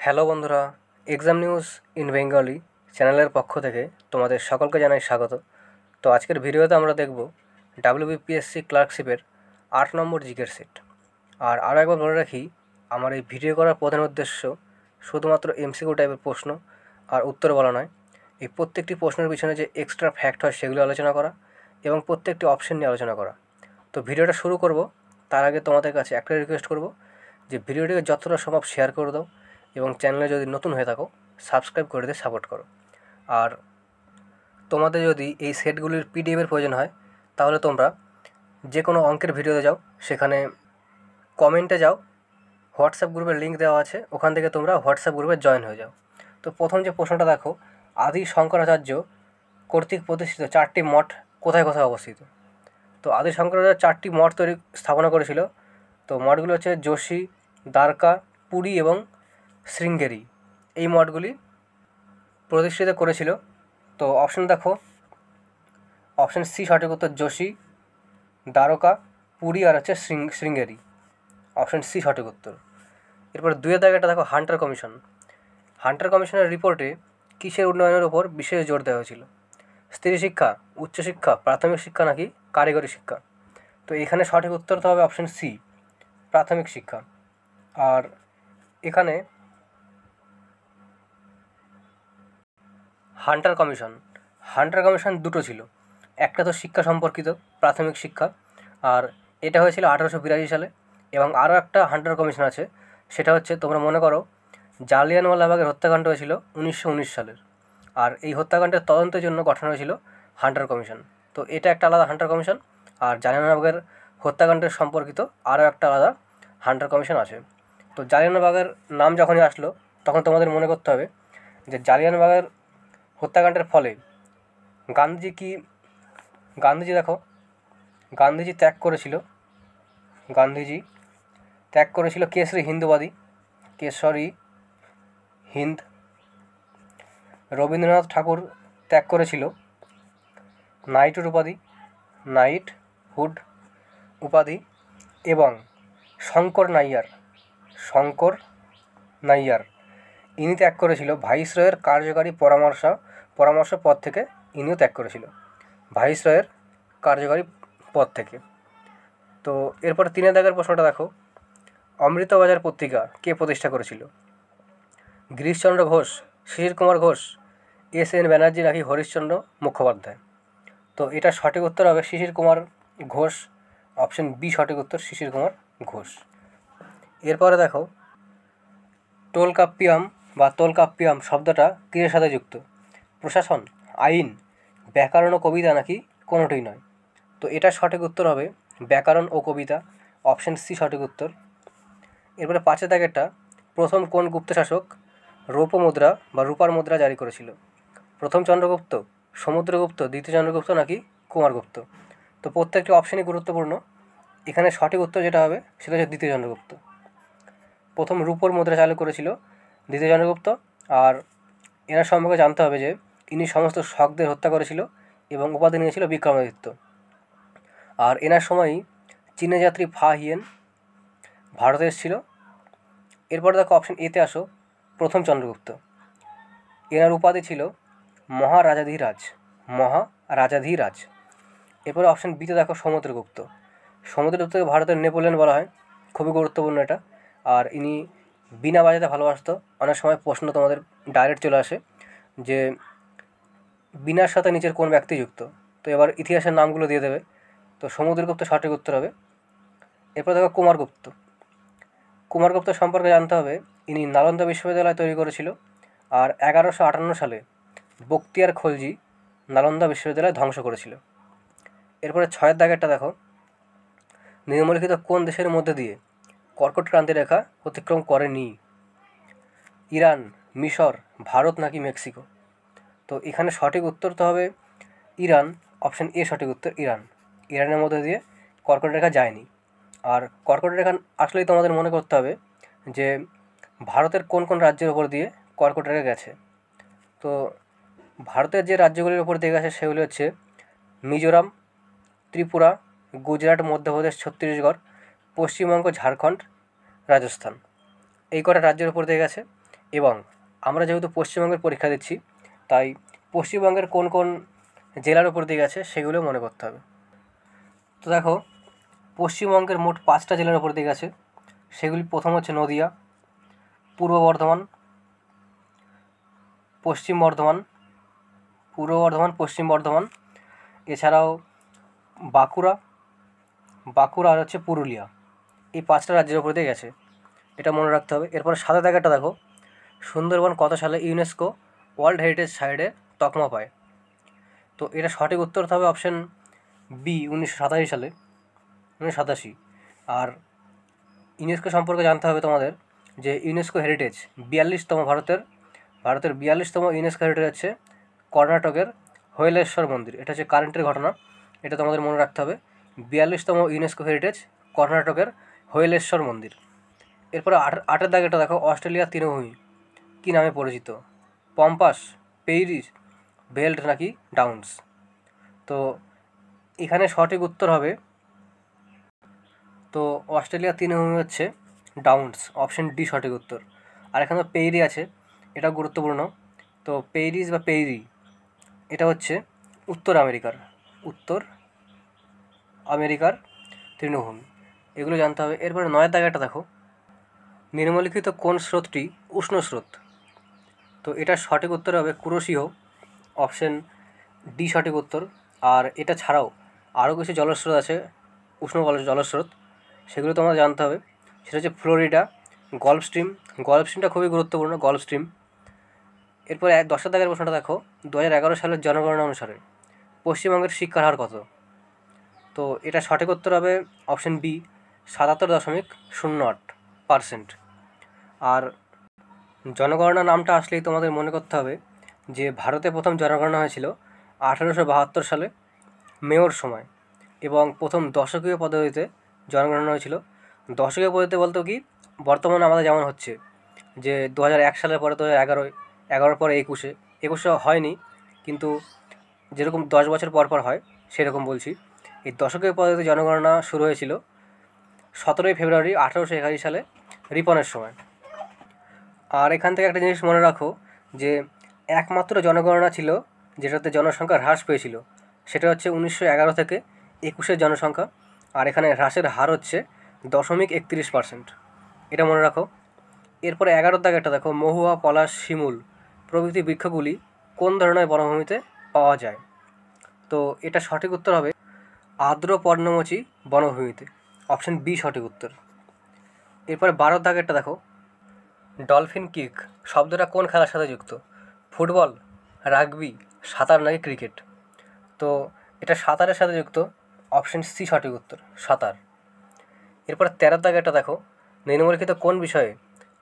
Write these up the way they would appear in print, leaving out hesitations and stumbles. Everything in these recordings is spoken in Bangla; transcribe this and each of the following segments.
হ্যালো বন্ধুরা, এক্সাম নিউজ ইন বেঙ্গলি চ্যানেলের পক্ষ থেকে তোমাদের সকলকে জানাই স্বাগত। তো আজকের ভিডিওতে আমরা দেখব ডাব্লিউবিপিএসসি ক্লার্কশিপের 8 নম্বর জিকের সেট। আর আরও একবার বলে রাখি, আমার এই ভিডিও করার প্রধান উদ্দেশ্য শুধুমাত্র এমসিকিউ টাইপের প্রশ্ন আর উত্তর বলা নয়, এই প্রত্যেকটি প্রশ্নের পিছনে যে এক্সট্রা ফ্যাক্ট হয় সেগুলো আলোচনা করা এবং প্রত্যেকটি অপশন নিয়ে আলোচনা করা। তো ভিডিওটা শুরু করব তার আগে তোমাদের কাছে একটা রিকোয়েস্ট করব যে ভিডিওটিকে যতটা সম্ভব শেয়ার করে দাও এবং চ্যানেলে যদি নতুন হয়ে থাকো সাবস্ক্রাইব করে দিয়ে সাপোর্ট করো। আর তোমাদের যদি এই সেটগুলির পিডিএফের প্রয়োজন হয় তাহলে তোমরা যে কোনো অঙ্কের ভিডিওতে যাও, সেখানে কমেন্টে যাও, হোয়াটসঅ্যাপ গ্রুপের লিঙ্ক দেওয়া আছে, ওখান থেকে তোমরা হোয়াটসঅ্যাপ গ্রুপে জয়েন হয়ে যাও। তো প্রথম যে প্রশ্নটা দেখো, আদি শঙ্করাচার্য কর্তৃক প্রতিষ্ঠিত 4টি মঠ কোথায় কোথায় অবস্থিত? তো আদি শঙ্করাচার্য 4টি মঠ স্থাপনা করেছিল। তো মঠগুলো হচ্ছে যোশী, দ্বারকা, পুরী এবং শৃঙ্গেরি। এই মঠগুলি প্রতিষ্ঠিত করেছিল। তো অপশন দেখো, অপশন সি সঠিক উত্তর যোশী, দ্বারকা, পুরী আর হচ্ছে শৃঙ্গেরি। অপশন সি সঠিক উত্তর। এরপর দুয়ের দাগেটা দেখো, হান্টার কমিশন। হান্টার কমিশনের রিপোর্টে কিসের উন্নয়নের ওপর বিশেষ জোর দেওয়া হয়েছিল? স্ত্রী শিক্ষা, উচ্চশিক্ষা, প্রাথমিক শিক্ষা নাকি কারিগরি শিক্ষা? তো এখানে সঠিক উত্তর তো হবে অপশন সি, প্রাথমিক শিক্ষা। আর এখানে হান্টার কমিশন দুটো ছিল, একটা তো শিক্ষা সম্পর্কিত প্রাথমিক শিক্ষা, আর এটা হয়েছিল 1882 সালে। এবং আরও একটা হান্টার কমিশন আছে, সেটা হচ্ছে তোমরা মনে করো জালিয়ানওয়ালাবাগের হত্যাকাণ্ড হয়েছিল 1919 সালের, আর এই হত্যাকাণ্ডের তদন্তের জন্য গঠন হয়েছিল হান্টার কমিশন। তো এটা একটা আলাদা হান্টার কমিশন, আর জালিয়ানওয়ালাবাগের হত্যাকাণ্ডের সম্পর্কিত আরও একটা আলাদা হান্টার কমিশন আছে। তো জালিয়ানওয়ালাবাগের নাম যখনই আসলো তখন তোমাদের মনে করতে হবে যে জালিয়ানওয়ালাবাগের হত্যাকাণ্ডের ফলে গান্ধীজি দেখো, গান্ধীজি ত্যাগ করেছিল কেশরী হিন্দ। রবীন্দ্রনাথ ঠাকুর ত্যাগ করেছিল নাইটহুড উপাধি। এবং শঙ্কর নাইয়ার ইনি ত্যাগ করেছিল ভাইসরয়ের কার্যকারী পরামর্শ পদ থেকে। ইনিও ত্যাগ করেছিল ভাইসরয়ের কার্যকারী পদ থেকে। তো এরপর 3 দাগের প্রশ্নটা দেখো, অমৃতবাজার পত্রিকা কে প্রতিষ্ঠা করেছিল? গিরিশচন্দ্র ঘোষ, শিশির কুমার ঘোষ, এস.এন. ব্যানার্জি নাকি হরিশচন্দ্র মুখোপাধ্যায়? তো এটা সঠিক উত্তর হবে শিশির কুমার ঘোষ। অপশন বি সঠিক উত্তর, শিশির কুমার ঘোষ। এরপরে দেখো, তোলকাপ্পিয়াম শব্দটা কিসের সাথে যুক্ত? প্রশাসন, আইন, ব্যাকরণ ও কবিতা নাকি কোনোটিই নয়? তো এটা সঠিক উত্তর হবে ব্যাকরণ ও কবিতা। অপশন সি সঠিক উত্তর। এরপরে 5 দাগেরটা, প্রথম কোন গুপ্ত শাসক রৌপ্য মুদ্রা বা রূপার মুদ্রা জারি করেছিল? প্রথম চন্দ্রগুপ্ত, সমুদ্রগুপ্ত, দ্বিতীয় চন্দ্রগুপ্ত নাকি কুমারগুপ্ত? তো প্রত্যেকটি অপশনই গুরুত্বপূর্ণ। এখানে সঠিক উত্তর যেটা হবে সেটা হচ্ছে দ্বিতীয় চন্দ্রগুপ্ত। প্রথম রূপোর মুদ্রা চালু করেছিল দ্বিতীয় চন্দ্রগুপ্ত। আর এনার সম্পর্কে জানতে হবে যে ইনি সমস্ত শকদের হত্যা করেছিল এবং উপাধি নিয়েছিল বিক্রমাদিত্য। আর এনার সময়ই চীনা যাত্রী ফা হিয়েন ভারতে এসেছিল। এরপর দেখো অপশন এতে আসো, প্রথম চন্দ্রগুপ্ত। এনার উপাধি ছিল মহারাজাধিরাজ। এরপরে অপশন বিতে দেখো সমুদ্রগুপ্তকে ভারতের নেপোলিয়ন বলা হয়, খুবই গুরুত্বপূর্ণ এটা। আর ইনি বীণা বাজাতে ভালোবাসতো। অনেক সময় প্রশ্ন তোমাদের ডাইরেক্ট চলে আসে যে বীণার সাথে নিচের কোন ব্যক্তি যুক্ত, তো এবার ইতিহাসের নামগুলো দিয়ে দেবে। তো সমুদ্রগুপ্ত সঠিক উত্তর হবে। এরপর দেখো কুমারগুপ্ত সম্পর্কে জানতে হবে, ইনি নালন্দা বিশ্ববিদ্যালয় তৈরি করেছিল। আর 1158 সালে বখতিয়ার খলজি নালন্দা বিশ্ববিদ্যালয় ধ্বংস করেছিল। এরপরে 6 দাগেরটা দেখো, নিম্নলিখিত কোন দেশের মধ্যে দিয়ে কর্কট ক্রান্তি রেখা অতিক্রম করেনি? ইরান, মিশর, ভারত নাকি মেক্সিকো? তো এখানে সঠিক উত্তর তো হবে ইরান। অপশন এ সঠিক উত্তর, ইরানের মধ্যে দিয়ে কর্কট রেখা যায়নি। আর কর্কট রেখা আসলেই তোমাদের মনে করতে হবে যে ভারতের কোন কোন রাজ্যের ওপর দিয়ে কর্কট রেখা গেছে। তো ভারতের যে রাজ্যগুলির ওপর দিয়ে গেছে সেগুলি হচ্ছে মিজোরাম, ত্রিপুরা, গুজরাট, মধ্যপ্রদেশ, ছত্তিশগড়, পশ্চিমবঙ্গ, ঝাড়খণ্ড, রাজস্থান। এই কটা রাজ্যের ওপর দিয়ে গেছে। এবং আমরা যেহেতু পশ্চিমবঙ্গের পরীক্ষা দিচ্ছি, তাই পশ্চিমবঙ্গের কোন কোন জেলার উপর দিয়ে গেছে সেগুলো মনে করতে হবে। তো দেখো, পশ্চিমবঙ্গের মোট 5টা জেলার উপর দিয়ে গেছে। সেগুলি প্রথম হচ্ছে নদিয়া, পূর্ব বর্ধমান, পশ্চিম বর্ধমান, পূর্ব বর্ধমান, পশ্চিম বর্ধমান, এছাড়াও বাঁকুড়া, আর হচ্ছে পুরুলিয়া। এই 5টা রাজ্যের উপর দিয়ে গেছে, এটা মনে রাখতে হবে। এরপরে সাদা দাগেরটা দেখো, সুন্দরবন কত সালে ইউনেস্কো ওয়ার্ল্ড হেরিটেজ সাইটে তকমা পায়? তো এটা সঠিক উত্তর হবে অপশন বি, 1987 সালে, 1987। আর ইউনেস্কো সম্পর্কে জানতে হবে তোমাদের যে ইউনেস্কো হেরিটেজ 42তম ভারতের 42তম ইউনেস্কো হেরিটেজ হচ্ছে কর্ণাটকের হৈলেশ্বর মন্দির। এটা হচ্ছে কারেন্টের ঘটনা, এটা তোমাদের মনে রাখতে হবে। 42তম ইউনেস্কো হেরিটেজ কর্ণাটকের হৈলেশ্বর মন্দির। এরপরে আটের দাগে এটা দেখো, অস্ট্রেলিয়ার তৃণভূমি কী নামে পরিচিত? পম্পাস, পেইরিস, বেল্ট নাকি ডাউন্স? তো এখানে সঠিক উত্তর হবে, তো অস্ট্রেলিয়ার তৃণভূমি হচ্ছে ডাউন্স, অপশন ডি সঠিক উত্তর। আর এখানে পেইরি আছে, এটা গুরুত্বপূর্ণ। তো পেইরিস বা পেইরি এটা হচ্ছে উত্তর আমেরিকার তৃণভূমি। এগুলো জানতে হবে। এরপরে 9 দাগেটা দেখো, নিম্নলিখিত কোন স্রোতটি উষ্ণ স্রোত? তো এটার সঠিক উত্তর হবে কুরোশিও, অপশন ডি সঠিক উত্তর। আর এটা ছাড়াও আরও কিছু জলস্রোত আছে, উষ্ণ জলস্রোত, সেগুলো তোমার জানতে হবে। সেটা হচ্ছে ফ্লোরিডা, গলফ স্ট্রিমটা খুবই গুরুত্বপূর্ণ, গলফ স্ট্রিম। এরপরে 10 দাগের প্রশ্নটা দেখো, 2011 সালের জনগণনা অনুসারে পশ্চিমবঙ্গের শিক্ষার হার কত? তো এটা সঠিক উত্তর হবে অপশন বি, 77.08%। আর জনগণনা নামটা আসলেই তোমাদের মনে করতে হবে যে ভারতে প্রথম জনগণনা হয়েছিল 1872 সালে মেয়র সময়, এবং প্রথম দশকীয় পদ্ধতিতে জনগণনা হয়েছিল। দশকীয় পদ্ধতি বলতে কি, বর্তমানে আমাদের যেমন হচ্ছে যে 2001 সালের পরে 2011 পরে 21 হয়নি, কিন্তু যেরকম 10 বছর পর পর হয় সেরকম বলছি। এই দশকের পদ্ধতি জনগণনা শুরু হয়েছিল 17 ফেব্রুয়ারি 1881 সালে রিপনের সময়। আর এখান থেকে একটা জিনিস মনে রাখো যে একমাত্র জনগণনা ছিল যেটাতে জনসংখ্যা হ্রাস পেয়েছিল, সেটা হচ্ছে 1911 থেকে 21 জনসংখ্যা। আর এখানে হ্রাসের হার হচ্ছে 0.31%, এটা মনে রাখো। এরপরে 11 দাগেরটা দেখো, মহুয়া, পলাশ, শিমুল প্রভৃতি বৃক্ষগুলি কোন ধরনের বনভূমিতে পাওয়া যায়? তো এটা সঠিক উত্তর হবে আর্দ্র পর্ণমোচী বনভূমিতে, অপশন বি সঠিক উত্তর। এরপরে 12 দাগেরটা দেখো, ডলফিন কিক শব্দটা কোন খেলার সাথে যুক্ত? ফুটবল, রাগবি, সাঁতার নাকি ক্রিকেট? তো এটা সাঁতারের সাথে যুক্ত, অপশন সি সঠিক উত্তর, সাঁতার। এরপরে 13 দাগেরটা দেখো, নিম্নলিখিত কোন বিষয়ে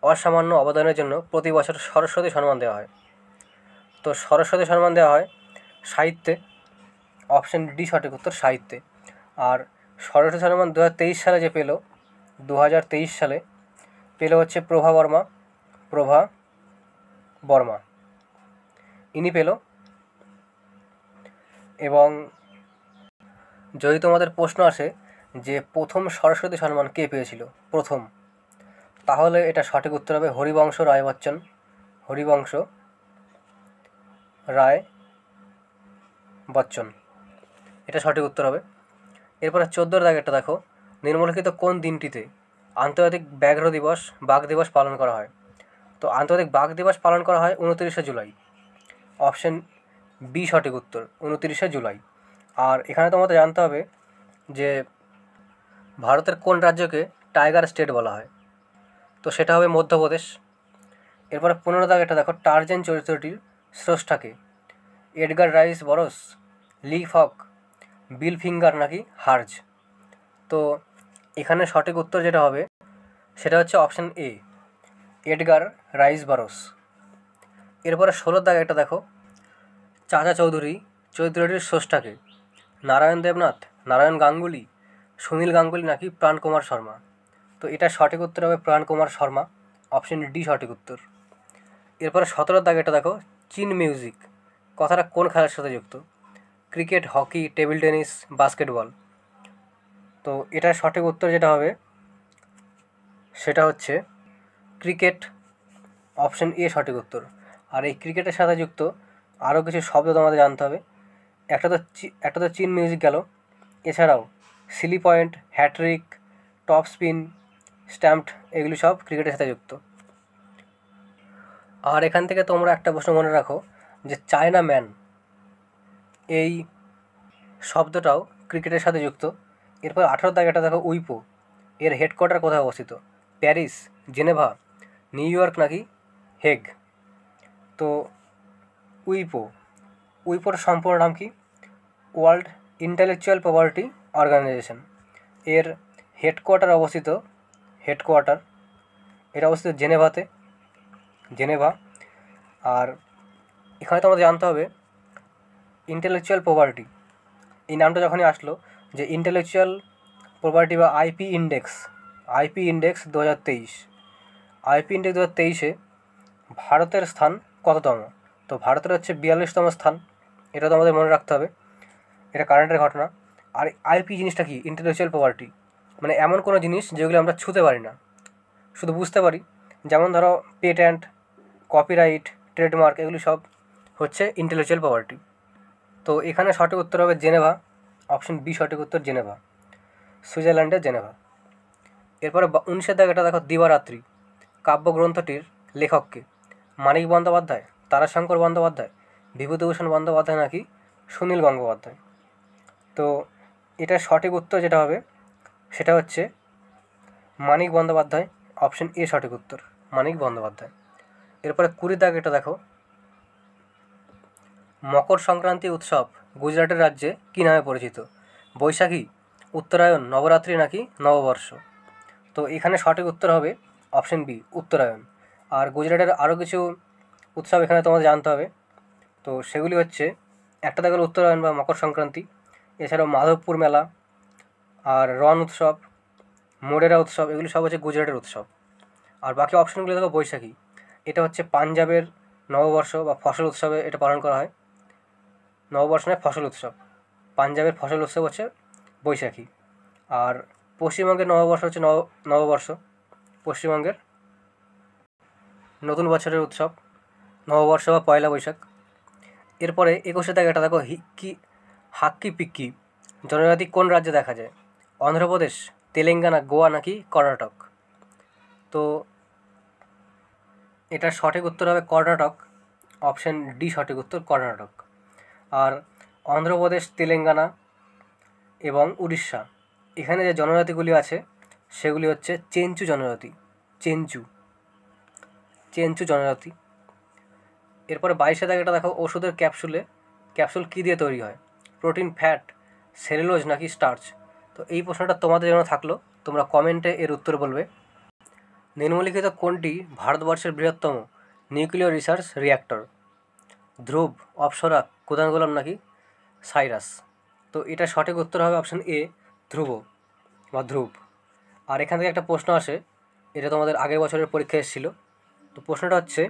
অসামান্য অবদানের জন্য প্রতি বছর সরস্বতী সম্মান দেওয়া হয়? তো সরস্বতী সম্মান দেওয়া হয় সাহিত্যে, অপশন ডি সঠিক উত্তর, সাহিত্যে। আর সরস্বতী সম্মান 2023 সালে যে পেল, 2023 সালে পেল হচ্ছে প্রভা বর্মা, ইনি পেল। এবং যদি তোমাদের প্রশ্ন আসে যে প্রথম সরস্বতী সম্মান কে পেয়েছিল প্রথম, তাহলে এটা সঠিক উত্তর হবে হরিবংশ রায় বচ্চন, এটা সঠিক উত্তর হবে। এরপরে 14 দাগেরটা দেখো, নিম্নলিখিত কোন দিনটিতে আন্তর্জাতিক বাঘ দিবস পালন করা হয়? তো আন্তর্জাতিক বাঘ দিবস পালন করা হয় 29শে জুলাই, অপশন বি সঠিক উত্তর, 29শে জুলাই। আর এখানে তোমাদের জানতে হবে যে ভারতের কোন রাজ্যকে টাইগার স্টেট বলা হয়? তো সেটা হবে মধ্যপ্রদেশ। এরপরে 15 দাগেরটা দেখো, টার্জেন চরিত্রটির স্রষ্টাকে? এডগার রাইস বরোস, লি ফক, বিল ফিঙ্গার নাকি হার্জ? তো এখানে সঠিক উত্তর যেটা হবে সেটা হচ্ছে অপশন এ, এডগার রাইস বরোস। এরপরে 16 দাগেরটা দেখো, চাচা চৌধুরী চরিত্রটির স্রষ্টাকে? নারায়ণ দেবনাথ, নারায়ণ গাঙ্গুলি, সুনীল গাঙ্গুলি নাকি প্রাণকুমার শর্মা? তো এটা সঠিক উত্তর হবে প্রাণকুমার শর্মা, অপশন ডি সঠিক উত্তর। এরপরে 17 দাগেরটা দেখো, চীন মিউজিক কথাটা কোন খেলার সাথে যুক্ত? Cricket, hockey, table tennis, basketball? তো এটার সঠিক উত্তর যেটা হবে সেটা হচ্ছে ক্রিকেট। অপশন এ সঠিক উত্তর। আর এই ক্রিকেটের সাথে যুক্ত আরও কিছু শব্দ তোমাদের জানতে হবে। একটা তো চিন মিউজিক গেল, এছাড়াও silly point, hat trick, top spin, stumped, এগুলি সব ক্রিকেটের সাথে যুক্ত। আর এখান থেকে তোমরা একটা প্রশ্ন মনে রাখো যে চায়না ম্যান এই শব্দটাও ক্রিকেটের সাথে যুক্ত। এরপর 18 দাগেটা দেখো উইপো, এর হেডকোয়ার্টার কোথায় অবস্থিত? প্যারিস, জেনেভা, নিউ ইয়র্ক নাকি হেগ? তো উইপোর সম্পূর্ণ নাম কি? World intellectual property organisation. এর হেডকোয়ার্টার এটা অবস্থিত জেনেভা। আর এখানে তোমাদের জানতে হবে ইন্টেলেকচুয়াল প্রপার্টি এই নামটা যখনই আসলো, যে ইন্টেলেকচুয়াল প্রপার্টি বা আইপি ইন্ডেক্স 2023, আইপি ইন্ডেক্স 2023-এ ভারতের স্থান কততম? তো ভারতের হচ্ছে 42তম স্থান। এটা তো আমাদের মনে রাখতে হবে, এটা কারেন্টের ঘটনা। আর আইপি জিনিসটা কি? ইন্টেলেকচুয়াল প্রপার্টি, মানে এমন কোনো জিনিস যেগুলো আমরা ছুঁতে পারি না, শুধু বুঝতে পারি। যেমন ধরো পেটেন্ট, কপিরাইট, ট্রেডমার্ক, এগুলি সব হচ্ছে ইন্টেলেকচুয়াল প্রপার্টি। তো এখানে সঠিক উত্তর হবে জেনেভা, অপশন বি সঠিক উত্তর জেনেভা, সুইজারল্যান্ডের জেনেভা। এরপরে 19-এর দাগেটা দেখো দিবারাত্রি কাব্যগ্রন্থটির লেখককে? মানিক বন্দ্যোপাধ্যায়, তারাশঙ্কর বন্দ্যোপাধ্যায়, বিভূতিভূষণ বন্দ্যোপাধ্যায় নাকি সুনীল গঙ্গোপাধ্যায়? তো এটার সঠিক উত্তর যেটা হবে সেটা হচ্ছে মানিক বন্দ্যোপাধ্যায়, অপশন এ সঠিক উত্তর, মানিক বন্দ্যোপাধ্যায়। এরপরে 20 দাগেটা দেখো মকর সংক্রান্তি উৎসব গুজরাটের রাজ্যে কী নামে পরিচিত? বৈশাখী, উত্তরায়ণ, নবরাত্রি নাকি নববর্ষ? তো এখানে সঠিক উত্তর হবে অপশন বি, উত্তরায়ণ। আর গুজরাটের আরও কিছু উৎসব এখানে তোমাদের জানতে হবে। তো সেগুলি হচ্ছে, একটা দেখা গেল উত্তরায়ণ বা মকর সংক্রান্তি, এছাড়াও মাধবপুর মেলা, আর রন উৎসব, মোরেরা উৎসব, এগুলি সব হচ্ছে গুজরাটের উৎসব। আর বাকি অপশনগুলো দেখো বৈশাখী, এটা হচ্ছে পাঞ্জাবের নববর্ষ বা ফসল উৎসবে এটা পালন করা হয়। নববর্ষ নয়, ফসল উৎসব। পাঞ্জাবের ফসল উৎসব হচ্ছে বৈশাখী। আর পশ্চিমবঙ্গের নববর্ষ হচ্ছে নববর্ষ, পশ্চিমবঙ্গের নতুন বছরের উৎসব নববর্ষ বা পয়লা বৈশাখ। এরপরে 21-এ দাগেটা দেখো হাক্কি পিক্কি জনজাতি কোন রাজ্যে দেখা যায়? অন্ধ্রপ্রদেশ, তেলেঙ্গানা, গোয়া নাকি কর্ণাটক? তো এটার সঠিক উত্তর হবে কর্ণাটক, অপশন ডি সঠিক উত্তর, কর্ণাটক। আর অন্ধ্রপ্রদেশ, তেলেঙ্গানা এবং উড়িষ্যা, এখানে যে জনজাতিগুলি আছে সেগুলি হচ্ছে চেঞ্চু জনজাতি, চেঞ্চু জনজাতি। এরপরে 22-এ দাগেটা দেখো ওষুধের ক্যাপসুল কী দিয়ে তৈরি হয়? প্রোটিন, ফ্যাট, সেলুলোজ নাকি স্টার্চ? তো এই প্রশ্নটা তোমাদের জন্য থাকলো, তোমরা কমেন্টে এর উত্তর বলবে। নিম্নলিখিত কোনটি ভারতবর্ষের বৃহত্তম নিউক্লিয়ার রিসার্চ রিঅ্যাক্টর? ধ্রুব, অপ্সরা, কুদানকুলাম নাকি সাইরাস? তো এটা সঠিক উত্তর হবে অপশন এ, ধ্রুব। আর এখান থেকে একটা প্রশ্ন আসে, এটা তোমাদের আগের বছরের পরীক্ষা এসেছিলো। তো প্রশ্নটা হচ্ছে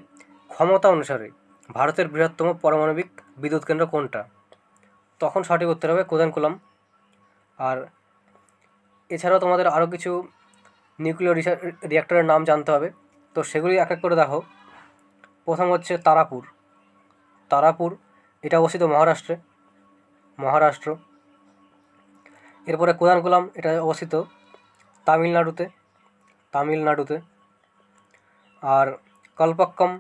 ক্ষমতা অনুসারে ভারতের বৃহত্তম পারমাণবিক বিদ্যুৎ কেন্দ্র কোনটা? তখন সঠিক উত্তর হবে কুদানকুলাম। আর এছাড়াও তোমাদের আরও কিছু নিউক্লিয়ার রিঅ্যাক্টরের নাম জানতে হবে। তো সেগুলি এক এক করে দেখো। প্রথম হচ্ছে তারাপুর, এটা অবস্থিত মহারাষ্ট্র। এরপরে কুদানকুলাম, এটা অবস্থিত তামিলনাড়ুতে। আর কলপক্কম,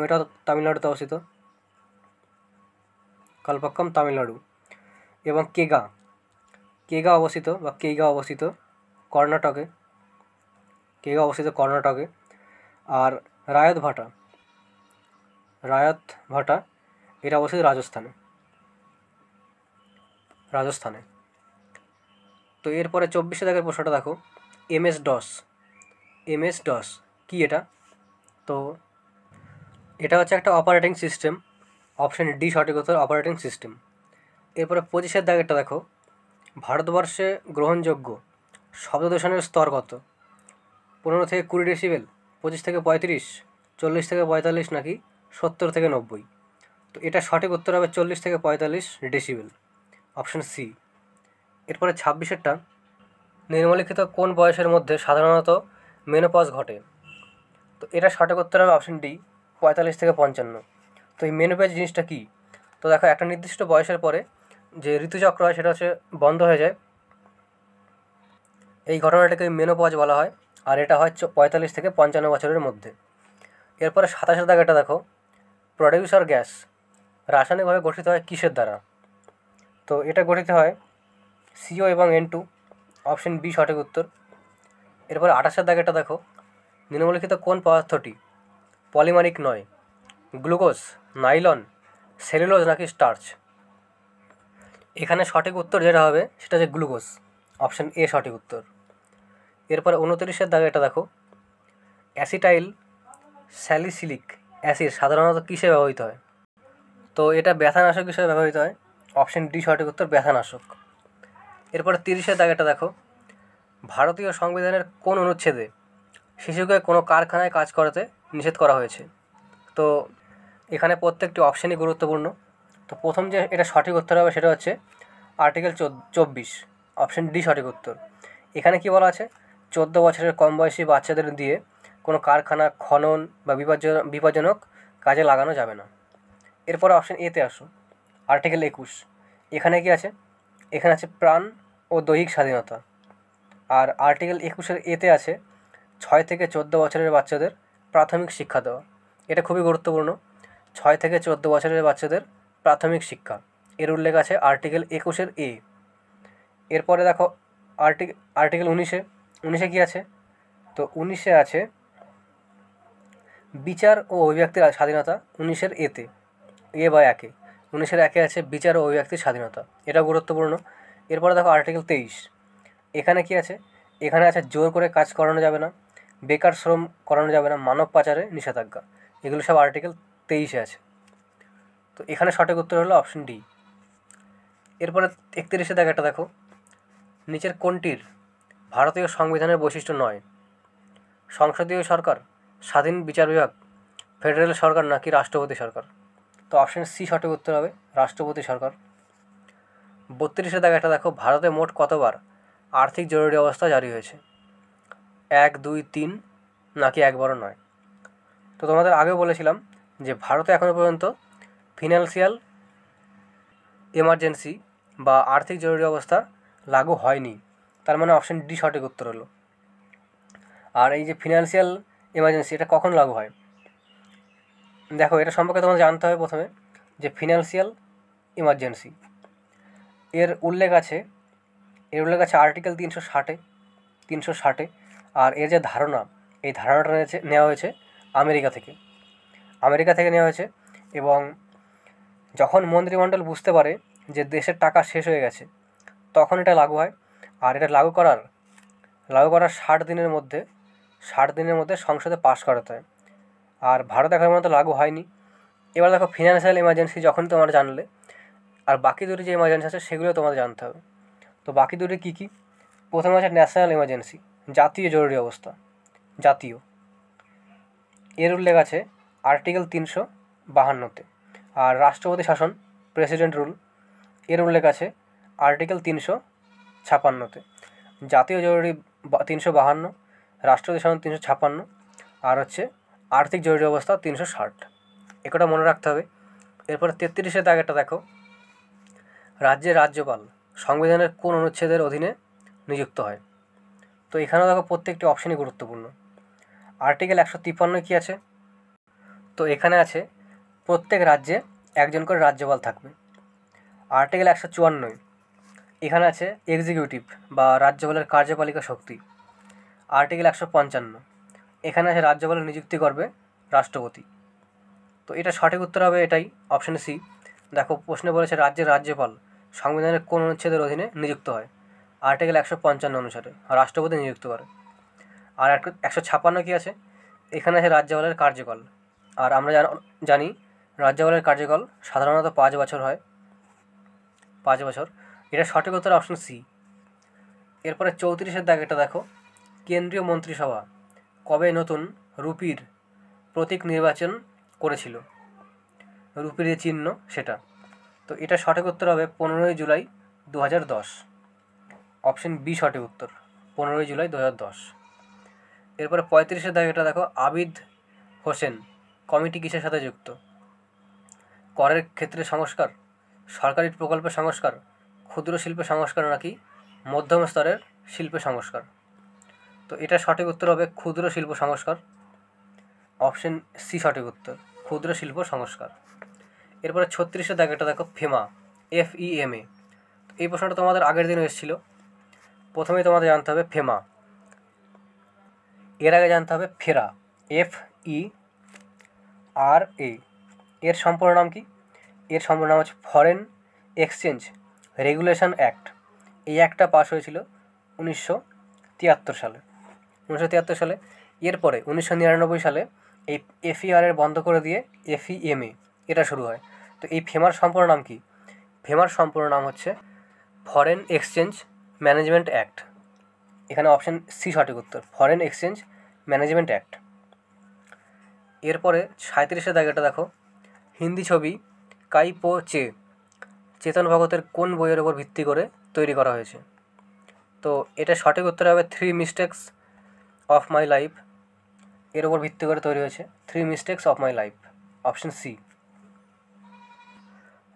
এটা তামিলনাড়ুতে অবস্থিত, তামিলনাড়ু। এবং কেগা অবস্থিত কর্ণাটকে। আর রায়ত ভাটা, এটা অবস্থিত রাজস্থানে। তো এরপরে 24-এ দাগের প্রশ্নটা দেখো এমএস ডস কি এটা? তো এটা হচ্ছে একটা অপারেটিং সিস্টেম, অপশন ডি সঠিক উত্তর, অপারেটিং সিস্টেম। এরপরে 25-এর দাগেরটা দেখো ভারতবর্ষে গ্রহণযোগ্য শব্দ দূষণের স্তর কত? 15 থেকে 20 ডেসিবেল, 25 থেকে 35, 40 থেকে 45 নাকি 70 থেকে 90? তো এটা সঠিক উত্তর হবে 40 থেকে 45 ডেসিবেল, অপশন সি। এরপরে 26-এরটা নিম্নলিখিত কোন বয়সের মধ্যে সাধারণত মেনোপজ ঘটে? তো এটা সঠিক উত্তর হবে অপশন ডি, 45 থেকে 55। তো এই মেনোপজ জিনিসটা কী? তো দেখো, একটা নির্দিষ্ট বয়সের পরে যে ঋতুচক্র হয় সেটা হচ্ছে বন্ধ হয়ে যায়। এই ঘটনাটাকে মেনোপজ বলা হয়, আর এটা হয় 45 থেকে 55 বছরের মধ্যে। এরপরে 27 দাগেটা দেখো, প্রডিউসার গ্যাস রাসায়নিকভাবে গঠিত হয় কিসের দ্বারা? তো এটা গঠিত হয় CO এবং N2, অপশন বি সঠিক উত্তর। এরপরে 28 দাগেটা দেখো, নিম্নলিখিত কোন পদার্থটি পলিমারিক নয়? গ্লুকোজ, নাইলন, সেলুলোজ নাকি স্টার্চ? এখানে সঠিক উত্তর যেটা হবে সেটা হচ্ছে গ্লুকোজ, অপশন এ সঠিক উত্তর। এরপরে 29 দাগেটা দেখো, অ্যাসিটাইল স্যালিসিলিক অ্যাসিড সাধারণত কিসে ব্যবহৃত হয়? তো এটা ব্যথানাশক হিসেবে ব্যবহৃত হয়, অপশন ডি সঠিক উত্তর, ব্যথানাশক। এরপরে 30 দাগেটা দেখো, ভারতীয় সংবিধানের কোন অনুচ্ছেদে শিশুকে কোনো কারখানায় কাজ করতে নিষেধ করা হয়েছে? তো এখানে প্রত্যেকটি অপশানই গুরুত্বপূর্ণ। তো প্রথম যে এটা সঠিক উত্তর হবে সেটা হচ্ছে আর্টিকেল 24, অপশন ডি সঠিক উত্তর। এখানে কি বলা আছে? 14 বছরের কম বয়সী বাচ্চাদের দিয়ে কোনো কারখানা, খনন বা বিপজ্জনক কাজে লাগানো যাবে না। এরপরে অপশন এতে আসো, আর্টিকেল 21। এখানে কি আছে? এখানে আছে প্রাণ ও দৈহিক স্বাধীনতা। আর আর্টিকেল 21-এর এতে আছে 6 থেকে 14 বছরের বাচ্চাদের প্রাথমিক শিক্ষা দেওয়া। এটা খুবই গুরুত্বপূর্ণ, 6 থেকে 14 বছরের বাচ্চাদের প্রাথমিক শিক্ষা, এর উল্লেখ আছে আর্টিকেল 21-এর এ। এরপরে দেখো আর্টিকেল 19-এ কী আছে? তো 19-এ আছে বিচার ও অভিব্যক্তির স্বাধীনতা, 19-এর এতে, এ বা একে। 19-এর একে আছে বিচার ও অভিব্যক্তির স্বাধীনতা, এটা গুরুত্বপূর্ণ। এরপরে দেখো আর্টিকেল 23। এখানে কি আছে? এখানে আছে জোর করে কাজ করানো যাবে না, বেকার শ্রম করানো যাবে না, মানব পাচারে নিষেধাজ্ঞা। এগুলো সব আর্টিকেল 23-এ আছে। তো এখানে সঠিক উত্তর হলো অপশন ডি। এরপরে 31 দাগেটা দেখো, নিচের কোনটির ভারতীয় সংবিধানের বৈশিষ্ট্য নয়? সংসদীয় সরকার, স্বাধীন বিচার বিভাগ, ফেডারেল সরকার নাকি রাষ্ট্রপতি সরকার? তো অপশন সি সঠিক উত্তর হবে, রাষ্ট্রপতি সরকার। 32 দাগেটা দেখো, ভারতে মোট কতবার আর্থিক জরুরি অবস্থা জারি হয়েছে? 1, 2, 3 নাকি একবারও নয়? তো তোমাদের আগেও বলেছিলাম যে ভারতে এখনও পর্যন্ত ফিনান্সিয়াল এমার্জেন্সি বা আর্থিক জরুরি অবস্থা লাগু হয়নি, তার মানে অপশন ডি সঠিক উত্তর হলো। আর এই যে ফিনান্সিয়াল এমার্জেন্সি, এটা কখন লাগু হয়? দেখো, এটা সম্পর্কে তোমাদের জানতে হবে প্রথমে যে ফিনান্সিয়াল এমার্জেন্সি এর উল্লেখ আছে আর্টিকেল 360-এ। আর এর যে ধারণা, এই ধারণাটা নেওয়া হয়েছে আমেরিকা থেকে নেওয়া হয়েছে। এবং যখন মন্ত্রিমণ্ডল বুঝতে পারে যে দেশের টাকা শেষ হয়ে গেছে, তখন এটা লাগু হয়। আর এটা লাগু করার 60 দিনের মধ্যে সংসদে পাশ করাতে হয়। আর ভারত এখনো পর্যন্ত লাগু হয়নি। এবার দেখো, ফিনান্সিয়াল এমার্জেন্সি যখন তোমরা জানলে, আর বাকি দুটি যে এমার্জেন্সি আছে সেগুলো তোমাদের জানতে হবে। তো বাকি দুটি কী কী? প্রথমে আছে ন্যাশনাল এমার্জেন্সি, জাতীয় জরুরি অবস্থা, জাতীয়। এর উল্লেখ আছে আর্টিকেল 352-তে। আর রাষ্ট্রপতি শাসন, প্রেসিডেন্ট রুল, এর উল্লেখ আছে আর্টিকেল 356-তে। জাতীয় জরুরি 352, রাষ্ট্রপতি শাসন 356, আর হচ্ছে আর্থিক জরুরি অবস্থা 360। একটা মনে রাখতে হবে। এরপরে 33 দাগেরটা দেখো, রাজ্যের রাজ্যপাল সংবিধানের কোন অনুচ্ছেদের অধীনে নিযুক্ত হয়? তো এখানেও দেখো প্রত্যেকটি অপশনই গুরুত্বপূর্ণ। আর্টিকেল 153 কী আছে? তো এখানে আছে প্রত্যেক রাজ্যে একজন করে রাজ্যপাল থাকবে। আর্টিকেল 154, এখানে আছে এক্সিকিউটিভ বা রাজ্যপালের কার্যপালিকা শক্তি। আর্টিকেল 155, এখানে আছে রাজ্যপালের নিযুক্তি করবে রাষ্ট্রপতি। তো এটা সঠিক উত্তর হবে এটাই, অপশন সি। দেখো, প্রশ্নে বলেছে রাজ্যের রাজ্যপাল সংবিধানের কোন অনুচ্ছেদের অধীনে নিযুক্ত হয়? আর্টিকেল 155 অনুসারে রাষ্ট্রপতি নিযুক্ত করে। আর 156 কী আছে? এখানে আছে রাজ্যপালের কার্যকাল। আর আমরা জানি রাজ্যপালের কার্যকাল সাধারণত 5 বছর হয়, 5 বছর। এটা সঠিক উত্তর অপশন সি। এরপরে 34 দাগেটা দেখো, কেন্দ্রীয় মন্ত্রিসভা কবে নতুন রুপির প্রতীক নির্বাচন করেছিল? রুপির যে চিহ্ন সেটা। তো এটা সঠিক উত্তর হবে 15 জুলাই 2010, অপশন বি সঠিক উত্তর, 15 জুলাই 2010। এরপরে 35-এর দাগেটা দেখো, আবিদ হোসেন কমিটি কিসের সাথে যুক্ত? করের ক্ষেত্রে সংস্কার, সরকারি প্রকল্পের সংস্কার, ক্ষুদ্র শিল্পের সংস্কার নাকি মধ্যম স্তরের শিল্পের সংস্কার? তো এটা সঠিক উত্তর হবে ক্ষুদ্র শিল্প সংস্কার। অপশন সি সঠিক উত্তর, ক্ষুদ্র শিল্প সংস্কার। এরপরে 36-এর দাগেটা দেখো, ফেমা FEMA। এই প্রশ্নটা তোমাদের আগের দিনও এসেছিলো। প্রথমেই তোমাদের জানতে হবে ফেমা, এর আগে জানতে হবে ফেরা FERA। এর সম্পূর্ণ নাম কি? এর সম্পূর্ণ নাম হচ্ছে ফরেন এক্সচেঞ্জ রেগুলেশন অ্যাক্ট। এই অ্যাক্টটা পাস হয়েছিল 1973 সালে। এরপরে 1999 সালে এই FERA বন্ধ করে দিয়ে FEMA এটা শুরু হয়। তো এই ফেমার সম্পূর্ণ নাম কি? ফেমার সম্পূর্ণ নাম হচ্ছে ফরেন এক্সচেঞ্জ ম্যানেজমেন্ট অ্যাক্ট। এখানে অপশন সি সঠিক উত্তর, ফরেন এক্সচেঞ্জ ম্যানেজমেন্ট অ্যাক্ট। এরপরে 37-এর দাগেটা দেখো, হিন্দি ছবি কাই পো চে চেতন ভগতের কোন বইয়ের ওপর ভিত্তি করে তৈরি করা হয়েছে? তো এটা সঠিক উত্তর হবে 3 মিস্টেক্স অফ মাই লাইফ। এর ওপর ভিত্তি করে তৈরি হয়েছে 3 mistakes of my life, option C.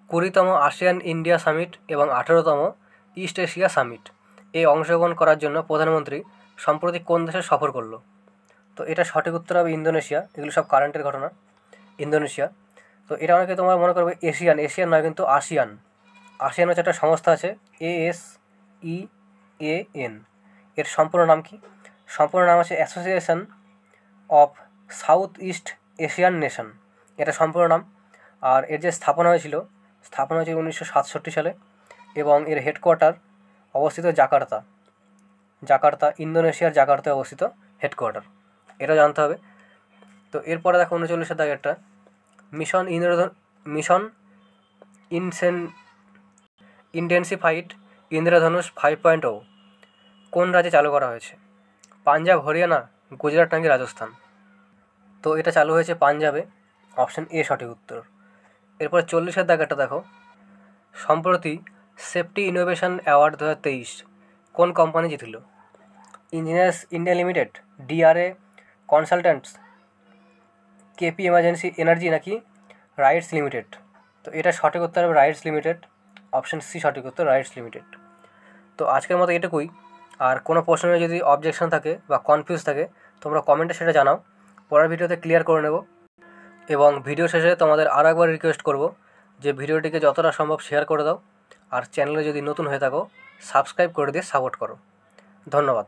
20তম আসিয়ান ইন্ডিয়া সামিট এবং 18তম ইস্ট এশিয়া সামিট এই অংশগ্রহণ করার জন্য প্রধানমন্ত্রী সম্প্রতি কোন দেশে সফর করলো? তো এটা সঠিক উত্তর হবে ইন্দোনেশিয়া। এগুলো সব কারেন্টের ঘটনা, ইন্দোনেশিয়া। তো এটা অনেকে তোমরা মনে করবে এশিয়ান নয়, কিন্তু আসিয়ান হচ্ছে একটা সংস্থা আছে, ASEAN। এর সম্পূর্ণ নাম কি? সম্পূর্ণ নাম হচ্ছে association of south east Asian nation, এটা সম্পূর্ণ নাম। আর এর যে স্থাপনা হয়েছিল 1967 সালে, এবং এর হেডকোয়ার্টার অবস্থিত জাকার্তা, ইন্দোনেশিয়ার জাকার্তায় অবস্থিত হেডকোয়ার্টার, এটা জানতে হবে। তো এরপরে দেখো 39-এর দাগেরটা, মিশন ইনটেন্সিফাইড ইন্দ্রধনুষ 5.0 কোন রাজ্যে চালু করা হয়েছে? পাঞ্জাব, হরিয়ানা, গুজরাট নাকি রাজস্থান? তো এটা চালু হয়েছে পাঞ্জাবে, অপশন এ সঠিক উত্তর। এরপরে 40-এর দাগেরটা দেখো, সম্প্রতি সেফটি ইনোভেশন অ্যাওয়ার্ড 2023 কোন কোম্পানি জিতল? Engineers India limited, DRA consultants, KP emergency energy নাকি রাইটস লিমিটেড? তো এটা সঠিক উত্তর হবে রাইটস লিমিটেড, অপশন সি সঠিক উত্তর, রাইটস লিমিটেড। তো আজকের মতো এটুকুই। আর কোনো প্রশ্নে যদি অবজেকশন থাকে বা কনফিউজ থাকে তোমরা কমেন্টে সেটা জানাও, পরের ভিডিওতে ক্লিয়ার করে নেব। এবং ভিডিও শেষে তোমাদের আরও একবার রিকোয়েস্ট করব যে ভিডিওটিকে যতটা সম্ভব শেয়ার করে দাও, আর চ্যানেলে যদি নতুন হয়ে থাকো সাবস্ক্রাইব করে দিয়ে সাপোর্ট করো। ধন্যবাদ।